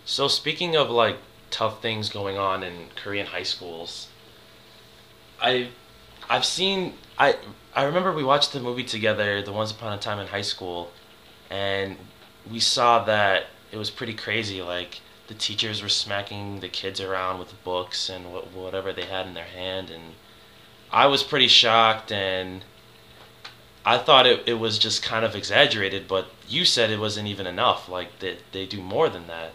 So speaking of like tough things going on in Korean high schools, I I've seen I remember we watched the movie together, The Once Upon a Time in High School, and we saw that it was pretty crazy. Like the teachers were smacking the kids around with books and whatever they had in their hand, and I was pretty shocked and I thought it was just kind of exaggerated, but you said it wasn't even enough. Like they do more than that.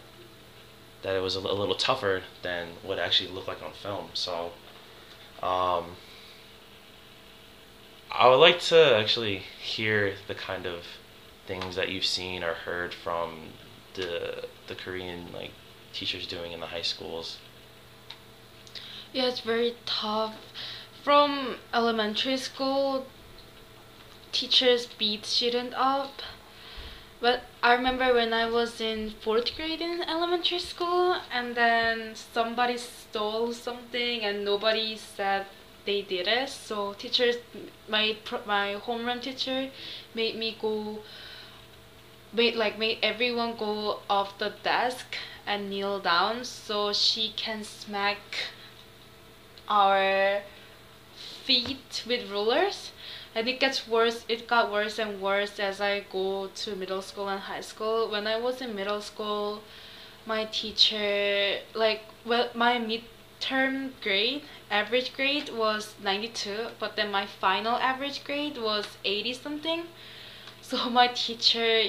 That it was a little tougher than what it actually looked like on film. So um, I would like to actually hear the kind of things that you've seen or heard from the Korean like teachers doing in the high schools. Yeah, it's very tough. From elementary school, teachers beat student up. But I remember when I was in fourth grade in elementary school, and then somebody stole something, and nobody said they did it. So teachers, my homeroom teacher, made me go, made everyone go off the desk and kneel down so she can smack our feet with rulers. And it got worse and worse as I go to middle school and high school. When I was in middle school, my teacher, well, my midterm grade, average grade was 92, but then my final average grade was 80 something. So my teacher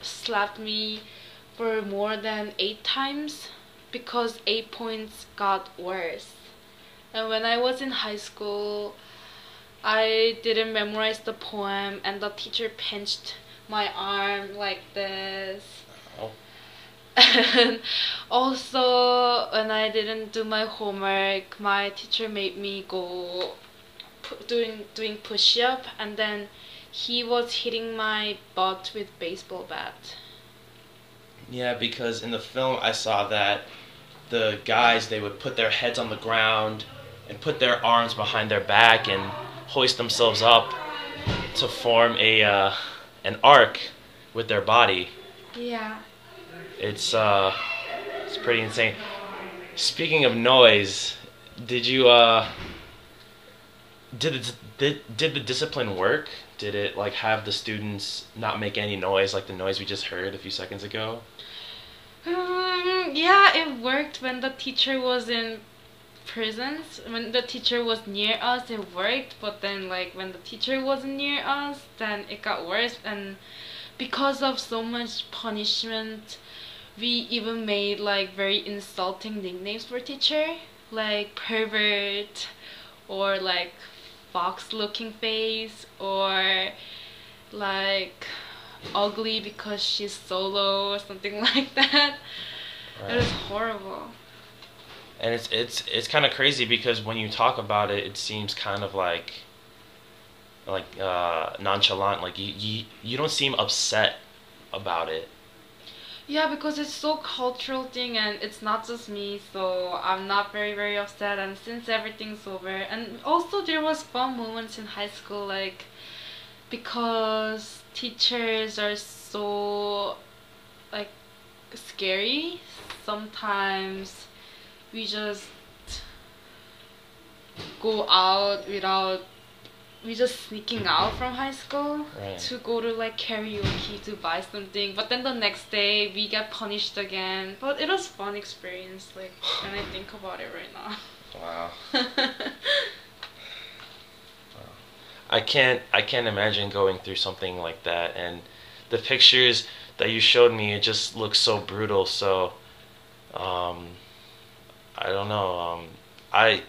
slapped me for more than 8 times because 8 points got worse. And when I was in high school, I didn't memorize the poem, and the teacher pinched my arm like this. Oh, And also, when I didn't do my homework, my teacher made me go doing push up, and then he was hitting my butt with baseball bat. yeah, because in the film I saw that the guys they would put their heads on the ground and put their arms behind their back and hoist themselves up to form a an arc with their body. Yeah. It's uh it's pretty insane. Speaking of noise, did you did the discipline work? Did it like have the students not make any noise like the noise we just heard a few seconds ago? Yeah, it worked when the teacher was in prisons. When the teacher was near us, it worked, but then, like, when the teacher wasn't near us, then it got worse. And because of so much punishment, we even made, like, very insulting nicknames for teacher, like pervert, or like fox looking face, or like ugly because she's solo or something like that. It Right. was horrible. And it's kind of crazy because when you talk about it, it seems kind of like nonchalant. Like you don't seem upset about it. Yeah, because it's so cultural thing, and it's not just me, so I'm not very upset. And since everything's over, and also there was fun moments in high school, like, because teachers are so, like, scary. Sometimes we just go out without we just sneaking out from high school Right. to go to, like, karaoke to buy something, but then the next day we get punished again. But it was fun experience, like, when I think about it right Wow. now. I can't imagine going through something like that. And the pictures that you showed me, it just looks so brutal. So um, I don't know. I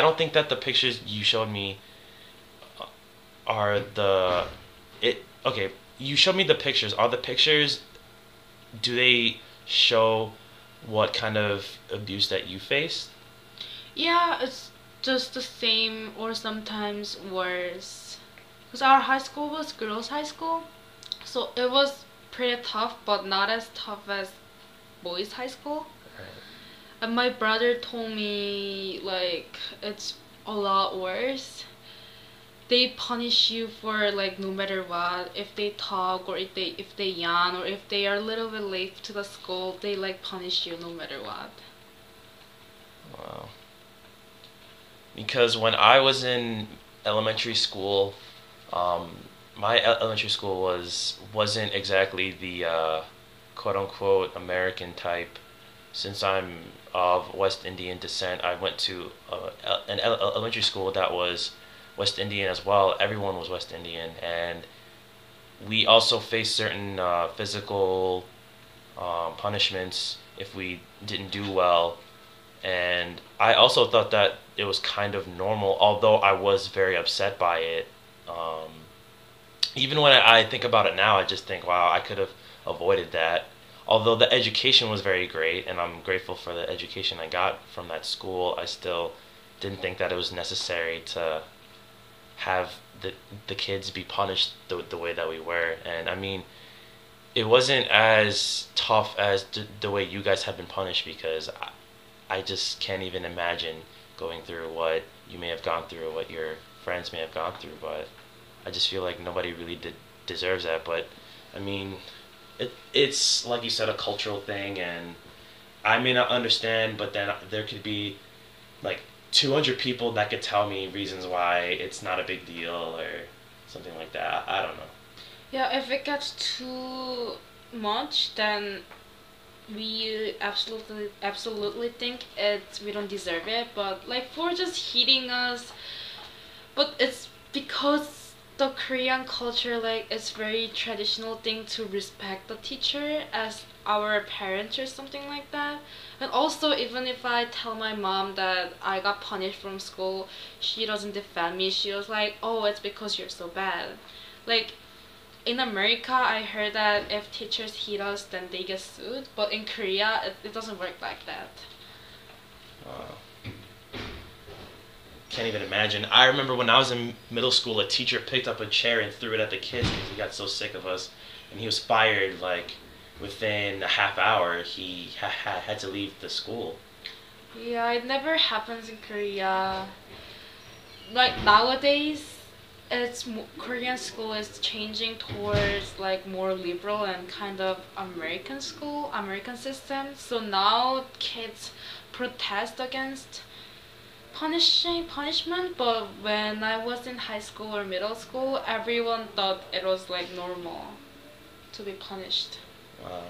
don't think that the pictures you showed me are the it. Okay, you showed me the pictures. Are the pictures? Do they show what kind of abuse that you faced? Yeah, it's just the same or sometimes worse. Because our high school was girls' high school, so it was pretty tough, but not as tough as boys' high school. Right. And my brother told me, like, it's a lot worse. they punish you for like no matter what. If they talk or if they yawn or if they are a little bit late to the school, they like punish you no matter what. Wow. Because when I was in elementary school, um, my elementary school wasn't exactly the quote unquote American type. Since I'm of West Indian descent, I went to an elementary school that was West Indian as well. Everyone was West Indian, and we also faced certain physical punishments if we didn't do well. And I also thought that it was kind of normal, although I was very upset by it. Um, Even when I think about it now, I just think, wow, I could have avoided that. Although the education was very great, and I'm grateful for the education I got from that school, I still didn't think that it was necessary to have the kids be punished the way that we were. And I mean, it wasn't as tough as the way you guys have been punished because I just can't even imagine going through what you may have gone through, what your friends may have gone through. But I just feel like nobody really deserves that. But I mean, it's like you said, a cultural thing, and I may not understand, but then there could be like 200 people that could tell me reasons why it's not a big deal or something like that. I don't know. Yeah, if it gets too much, then we absolutely think it we don't deserve it. But like for just hitting us, but it's because the Korean culture, like it's very traditional thing to respect the teacher as our parents or something like that. And also, even if I tell my mom that I got punished from school, she doesn't defend me. She was like, "Oh, it's because you're so bad." Like in America, I heard that if teachers hit us, then they get sued. But in Korea, it doesn't work like that. Uh, can't even imagine. I remember when I was in middle school, a teacher picked up a chair and threw it at the kids because he got so sick of us, and he was fired like within a half hour. He had to leave the school. Yeah, it never happens in Korea. Like nowadays, Korean school is changing towards like more liberal and kind of American school, American system. So now kids protest against punishment, but when I was in high school or middle school, everyone thought it was like normal to be punished. Wow.